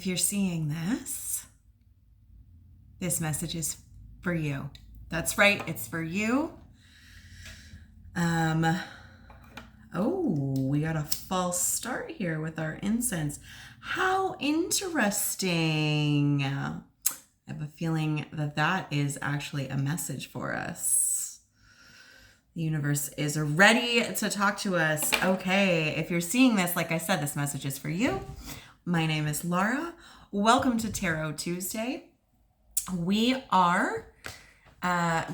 If you're seeing this, this message is for you. That's right, it's for you. Oh, we got a false start here with our incense. How interesting. I have a feeling that that is actually a message for us. The universe is ready to talk to us. Okay, if you're seeing this, like I said, this message is for you. My name is Laura. Welcome to Tarot Tuesday. We are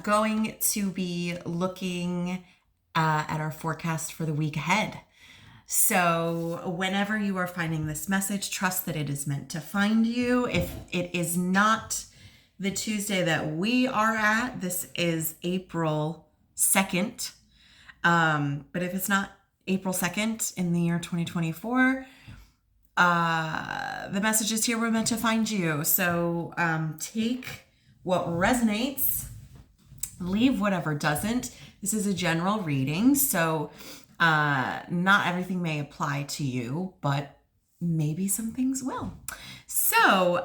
going to be looking at our forecast for the week ahead. So whenever you are finding this message, trust that it is meant to find you. If it is not the Tuesday that we are at, this is April 2nd. But if it's not April 2nd in the year 2024, the messages here were meant to find you. So take what resonates, leave whatever doesn't. This is a general reading, so not everything may apply to you, but maybe some things will. So,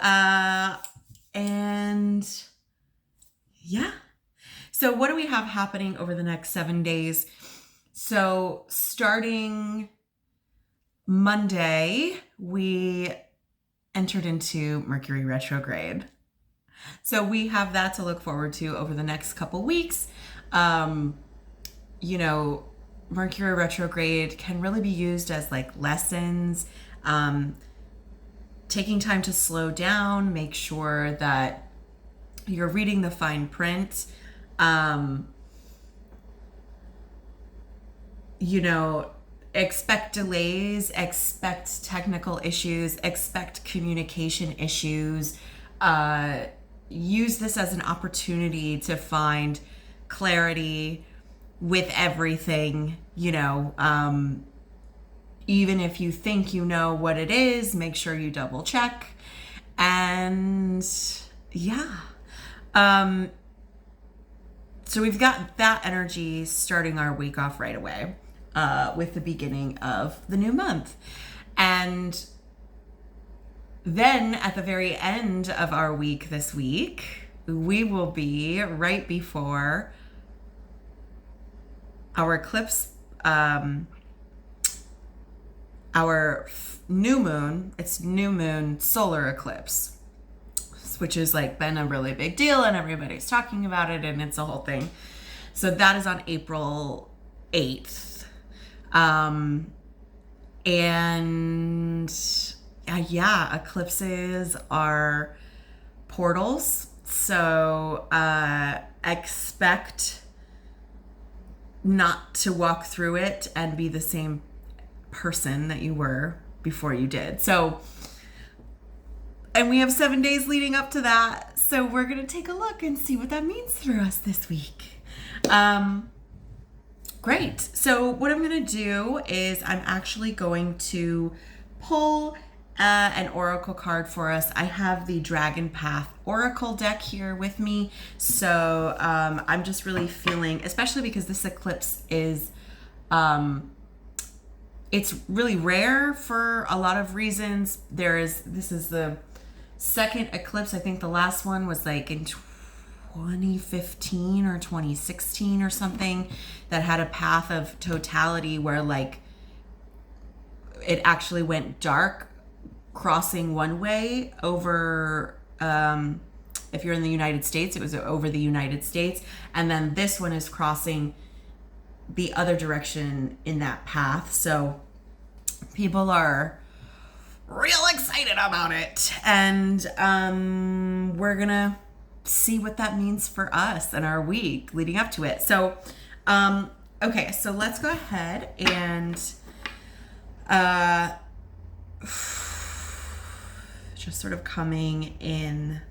and yeah. So what do we have happening over the next 7 days? So starting Monday, we entered into Mercury retrograde. So we have that to look forward to over the next couple weeks. You know, Mercury retrograde can really be used as like lessons, taking time to slow down, make sure that you're reading the fine print. You know, expect delays, expect technical issues, expect communication issues. Use this as an opportunity to find clarity with everything, you know. Even if you think you know what it is, make sure you double check. And yeah. So we've got that energy starting our week off right away with the beginning of the new month. And then at the very end of our week this week, we will be right before our eclipse, our new moon. It's new moon solar eclipse, which is like been a really big deal and everybody's talking about it and it's a whole thing. So that is on April 8th. Yeah, eclipses are portals. So expect not to walk through it and be the same person that you were before you did. So, and we have 7 days leading up to that. So we're going to take a look and see what that means for us this week. Great. So what I'm going to do is I'm actually going to pull an oracle card for us. I have the Dragon Path Oracle deck here with me. So I'm just really feeling, especially because this eclipse is, it's really rare for a lot of reasons. This is the second eclipse. I think the last one was like in 2015 or 2016 or something that had a path of totality where like it actually went dark, crossing one way over, if you're in the United States, it was over the United States. And then this one is crossing the other direction in that path. So people are real excited about it. And we're going to see what that means for us and our week leading up to it. So, okay, so let's go ahead and just sort of coming in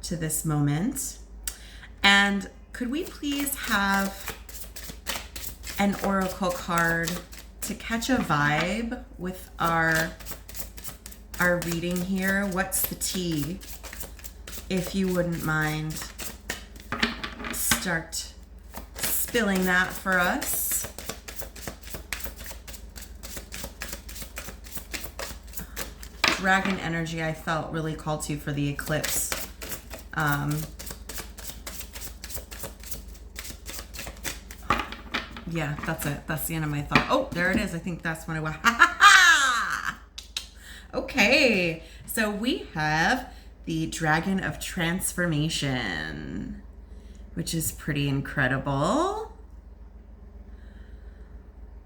to this moment. And could we please have an oracle card to catch a vibe with our reading here? What's the tea? If you wouldn't mind, start spilling that for us. dragon energy I felt really called to for the eclipse. Yeah, that's it. That's the end of my thought. Oh, there it is. I think that's when I went. Ha ha ha! Okay, so we have the Dragon of Transformation, which is pretty incredible.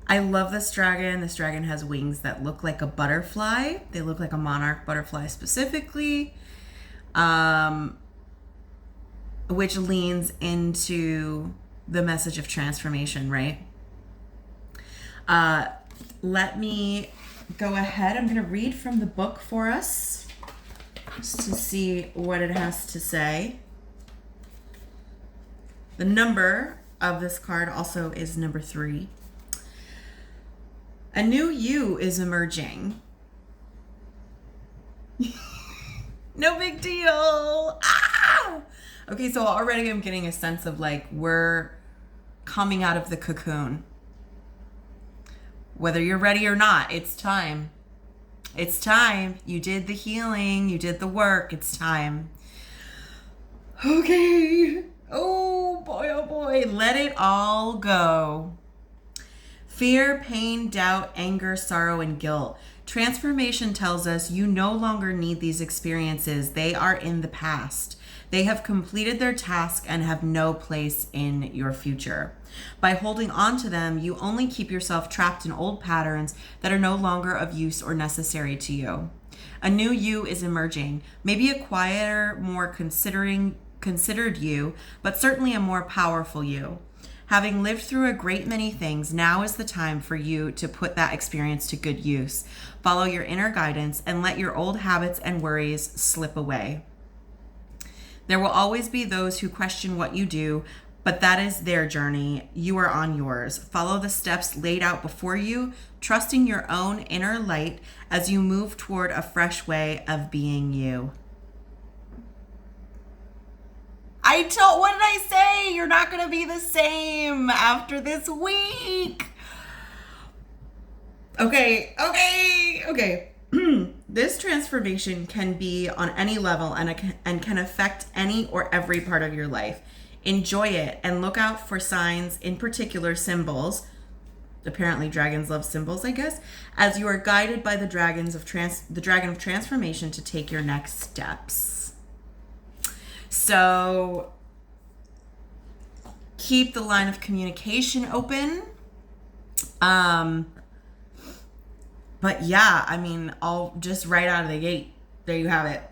I love this dragon. This dragon has wings that look like a butterfly. They look like a monarch butterfly specifically, which leans into the message of transformation, right? Let me go ahead. I'm going to read from the book for us just to see what it has to say. The number of this card also is number 3. A new you is emerging. No big deal. Ah! Okay, so already I'm getting a sense of like we're coming out of the cocoon. Whether you're ready or not, it's time. It's time. You did the healing. You did the work. It's time. Okay. Oh boy. Let it all go. Fear, pain, doubt, anger, sorrow, and guilt. Transformation tells us you no longer need these experiences. They are in the past. They have completed their task and have no place in your future. By holding on to them, you only keep yourself trapped in old patterns that are no longer of use or necessary to you. A new you is emerging, maybe a quieter, more considered you, but certainly a more powerful you. Having lived through a great many things, now is the time for you to put that experience to good use. Follow your inner guidance and let your old habits and worries slip away. There will always be those who question what you do, but that is their journey. You are on yours. Follow the steps laid out before you, trusting your own inner light as you move toward a fresh way of being you. What did I say? You're not going to be the same after this week. Okay. This transformation can be on any level and can affect any or every part of your life. Enjoy it and look out for signs, in particular symbols. Apparently dragons love symbols, I guess, as you are guided by the dragon of transformation to take your next steps. So keep the line of communication open. But yeah, I mean, all just right out of the gate, there you have it.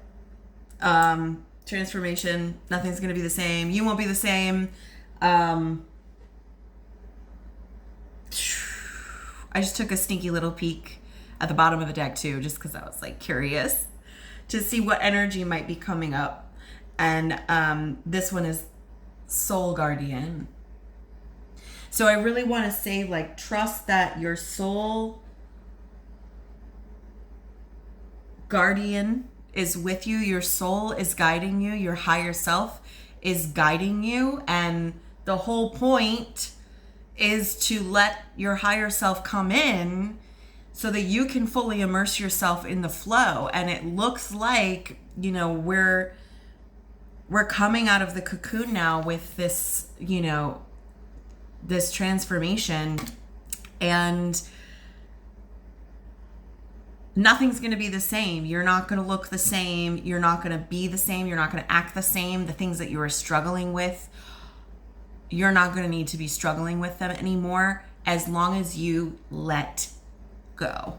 Transformation, nothing's going to be the same. You won't be the same. I just took a sneaky little peek at the bottom of the deck too, just because I was like curious to see what energy might be coming up. And this one is Soul Guardian. So I really want to say, like, trust that your soul guardian is with you. Your soul is guiding you. Your higher self is guiding you. And the whole point is to let your higher self come in so that you can fully immerse yourself in the flow. And it looks like, you know, we're coming out of the cocoon now with this, you know, this transformation, and nothing's going to be the same. You're not going to look the same. You're not going to be the same. You're not going to act the same. The things that you are struggling with, you're not going to need to be struggling with them anymore as long as you let go.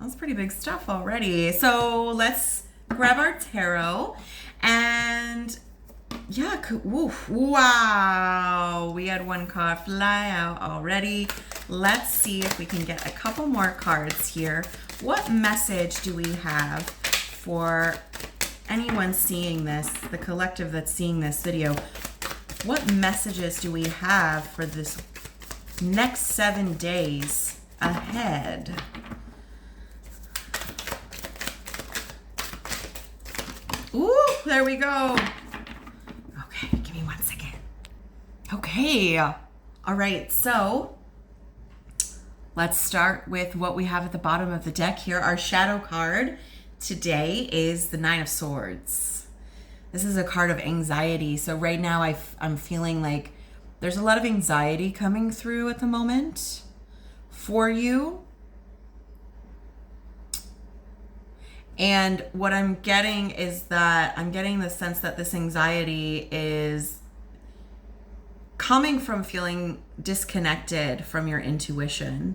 That's pretty big stuff already. So let's grab our tarot and yeah, wow, we had one card fly out already. Let's see if we can get a couple more cards here. What message do we have for anyone seeing this, the collective that's seeing this video? What messages do we have for this next 7 days ahead? Ooh, there we go. Okay, give me 1 second. Okay. All right, so Let's start with what we have at the bottom of the deck here. Our shadow card today is the Nine of Swords. This is a card of anxiety. So right now I'm feeling like there's a lot of anxiety coming through at the moment for you. And what I'm getting is that I'm getting the sense that this anxiety is coming from feeling disconnected from your intuition.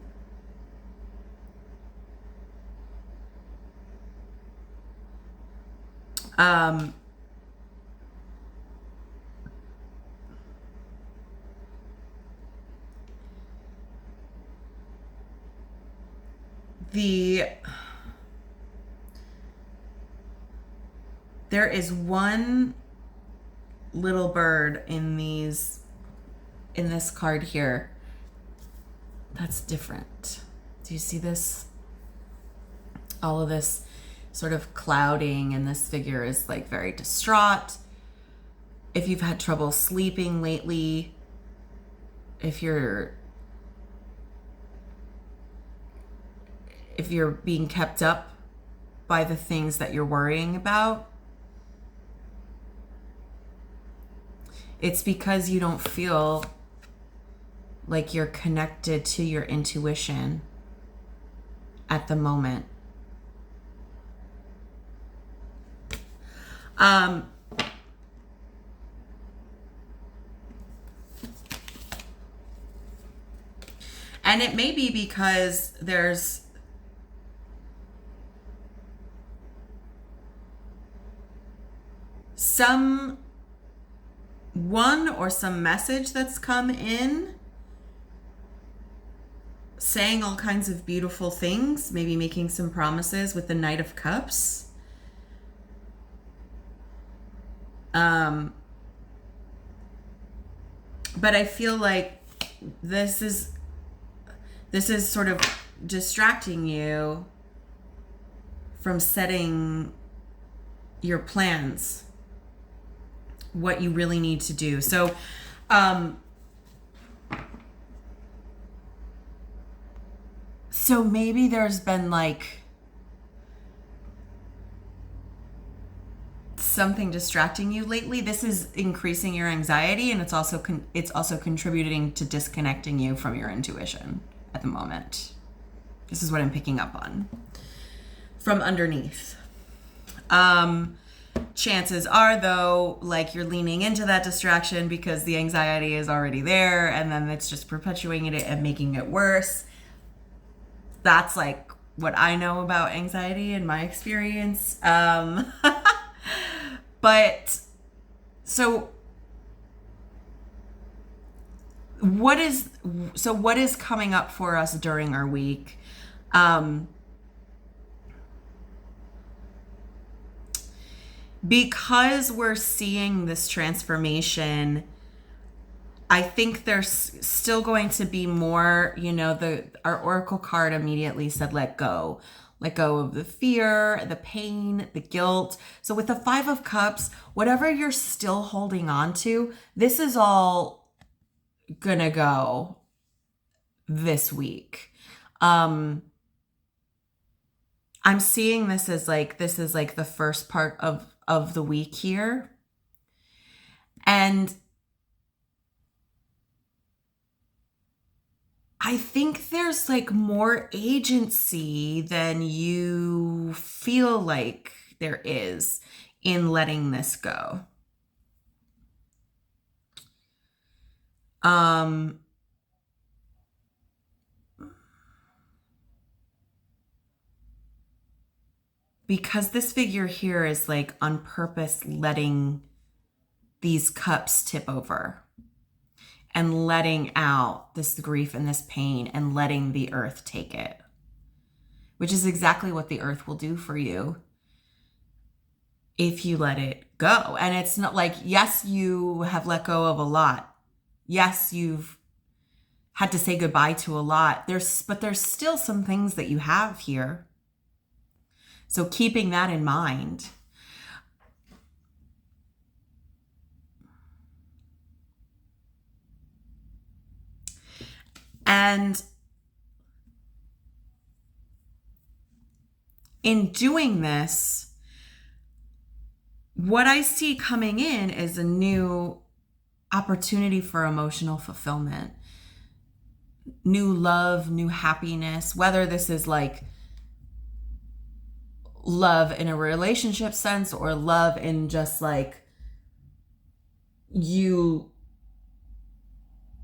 There is one little bird in this card here that's different. Do you see this? All of this sort of clouding, and this figure is like very distraught. If you've had trouble sleeping lately, if you're being kept up by the things that you're worrying about, it's because you don't feel like you're connected to your intuition at the moment. And it may be because there's some message that's come in saying all kinds of beautiful things, maybe making some promises with the Knight of Cups. But I feel like this is sort of distracting you from setting your plans, what you really need to do. So maybe there's been like something distracting you lately. This is increasing your anxiety, and it's also contributing to disconnecting you from your intuition at the moment. This is what I'm picking up on from underneath. Chances are, though, like you're leaning into that distraction because the anxiety is already there, and then it's just perpetuating it and making it worse. That's like what I know about anxiety in my experience. But so what is coming up for us during our week? Because we're seeing this transformation, I think there's still going to be more, our oracle card immediately said, let go. Let go of the fear, the pain, the guilt. So with the Five of Cups, whatever you're still holding on to, this is all gonna go this week. I'm seeing this is like the first part of the week here. And I think there's like more agency than you feel like there is in letting this go. Because this figure here is like on purpose letting these cups tip over and letting out this grief and this pain and letting the earth take it, which is exactly what the earth will do for you if you let it go. And it's not like, yes, you have let go of a lot. Yes, you've had to say goodbye to a lot. But there's still some things that you have here. So keeping that in mind. And in doing this, what I see coming in is a new opportunity for emotional fulfillment, new love, new happiness, whether this is like love in a relationship sense or love in just like you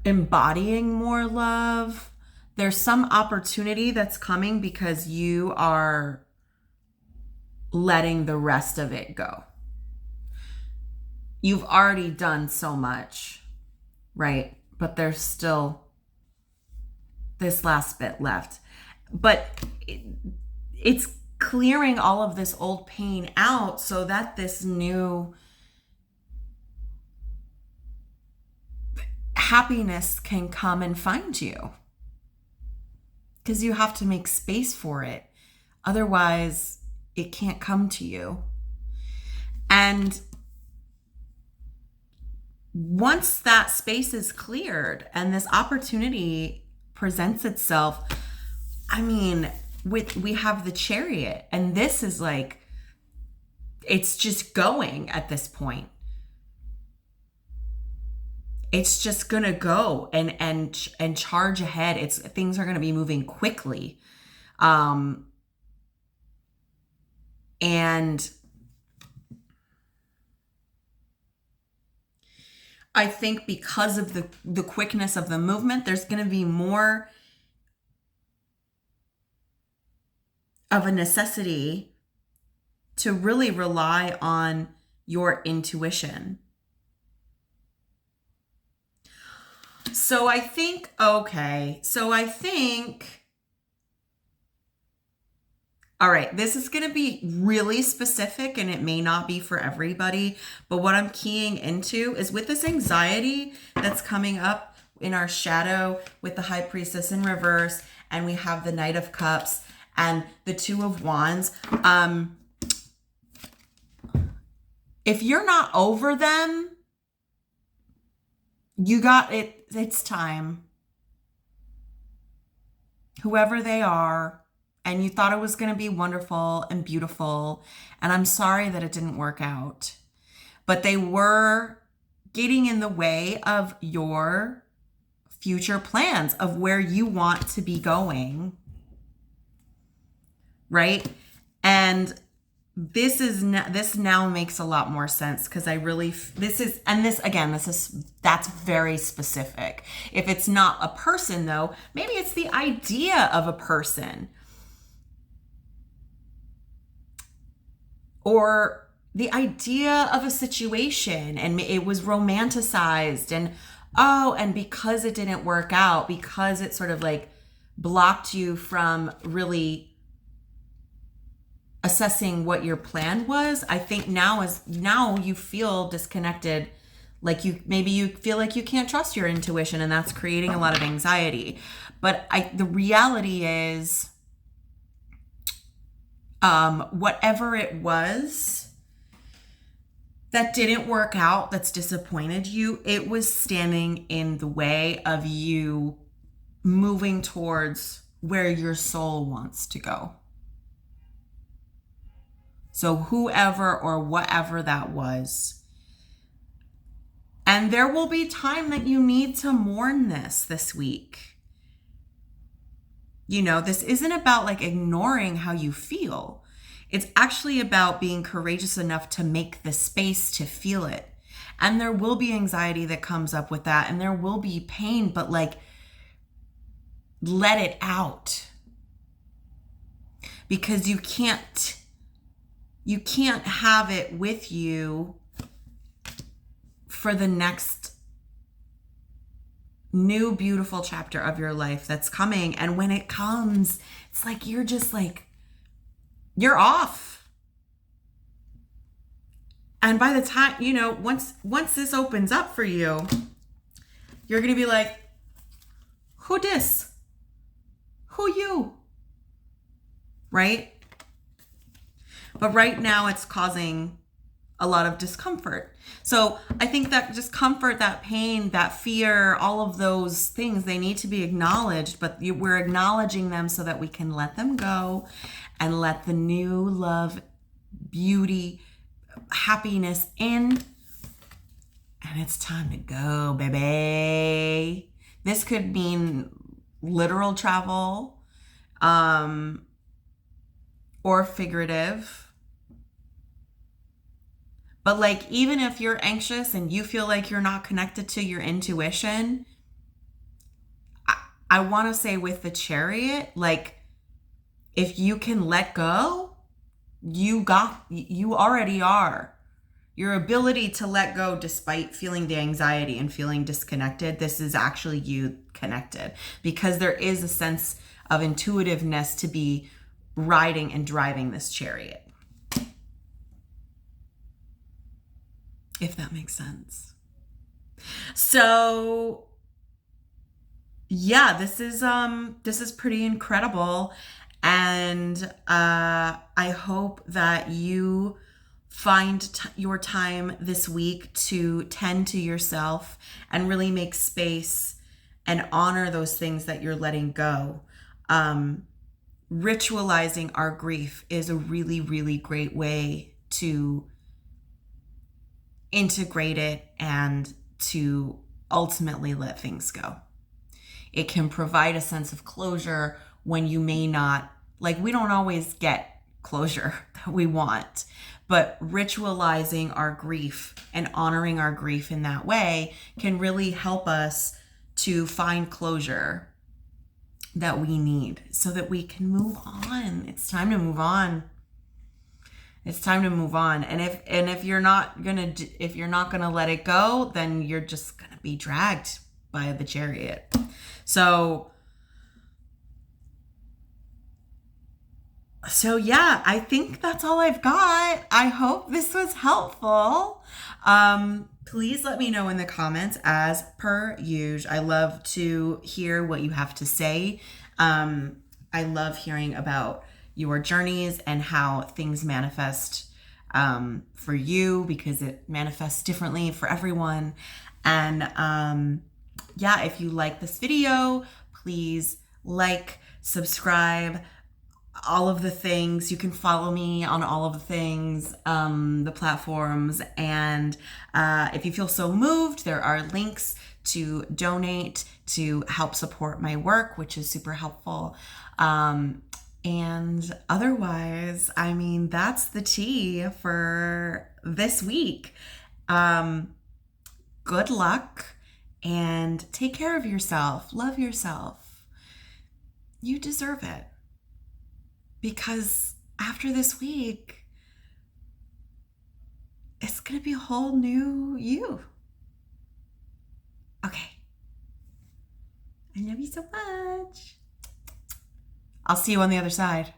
embodying more love. There's some opportunity that's coming because you are letting the rest of it go. You've already done so much, right? But there's still this last bit left. But it's clearing all of this old pain out so that this new happiness can come and find you. Because you have to make space for it. Otherwise, it can't come to you. And once that space is cleared and this opportunity presents itself, I mean, we have the Chariot, and this is like, it's just going at this point. It's just gonna go and charge ahead. Things are gonna be moving quickly, and I think because of the quickness of the movement, there's gonna be more of a necessity to really rely on your intuition. So I think, all right, this is going to be really specific and it may not be for everybody, but what I'm keying into is with this anxiety that's coming up in our shadow with the High Priestess in reverse, and we have the Knight of Cups and the Two of Wands. If you're not over them, you got it. It's time. Whoever they are, and you thought it was going to be wonderful and beautiful, and I'm sorry that it didn't work out, but they were getting in the way of your future plans of where you want to be going, right? And this now makes a lot more sense because I really, that's very specific. If it's not a person though, maybe it's the idea of a person or the idea of a situation, and it was romanticized, and because it didn't work out, because it sort of like blocked you from really assessing what your plan was. I think now you feel disconnected, like you feel like you can't trust your intuition, and that's creating a lot of anxiety. But the reality is, whatever it was that didn't work out, that's disappointed you, it was standing in the way of you moving towards where your soul wants to go. So whoever or whatever that was. And there will be time that you need to mourn this week. You know, this isn't about like ignoring how you feel. It's actually about being courageous enough to make the space to feel it. And there will be anxiety that comes up with that, and there will be pain, but like, let it out. Because you can't have it with you for the next new beautiful chapter of your life that's coming. And when it comes, it's like you're off. And by the time, once this opens up for you, you're going to be like, who dis? Who you? Right? But right now it's causing a lot of discomfort. So I think that discomfort, that pain, that fear, all of those things, they need to be acknowledged, but we're acknowledging them so that we can let them go and let the new love, beauty, happiness in. And it's time to go, baby. This could mean literal travel, or figurative. But like, even if you're anxious and you feel like you're not connected to your intuition, I want to say with the Chariot, like, if you can let go, you already are. Your ability to let go despite feeling the anxiety and feeling disconnected, this is actually you connected, because there is a sense of intuitiveness to be riding and driving this chariot. If that makes sense. So yeah, this is pretty incredible. And I hope that you find your time this week to tend to yourself and really make space and honor those things that you're letting go. Ritualizing our grief is a really, really great way to integrate it and to ultimately let things go. It can provide a sense of closure when you may not, like, we don't always get closure that we want, but ritualizing our grief and honoring our grief in that way can really help us to find closure that we need so that we can move on. It's time to move on. It's time to move on. And if you're not gonna let it go, then you're just gonna be dragged by the chariot. So yeah, I think that's all I've got. I hope this was helpful. Please let me know in the comments, as per usual. I love to hear what you have to say. I love hearing about your journeys and how things manifest for you, because it manifests differently for everyone. And yeah, if you like this video, please like, subscribe, all of the things. You can follow me on all of the things, the platforms. And if you feel so moved, there are links to donate to help support my work, which is super helpful. And otherwise, I mean, that's the tea for this week. Good luck and take care of yourself. Love yourself. You deserve it. Because after this week, it's going to be a whole new you. Okay. I love you so much. I'll see you on the other side.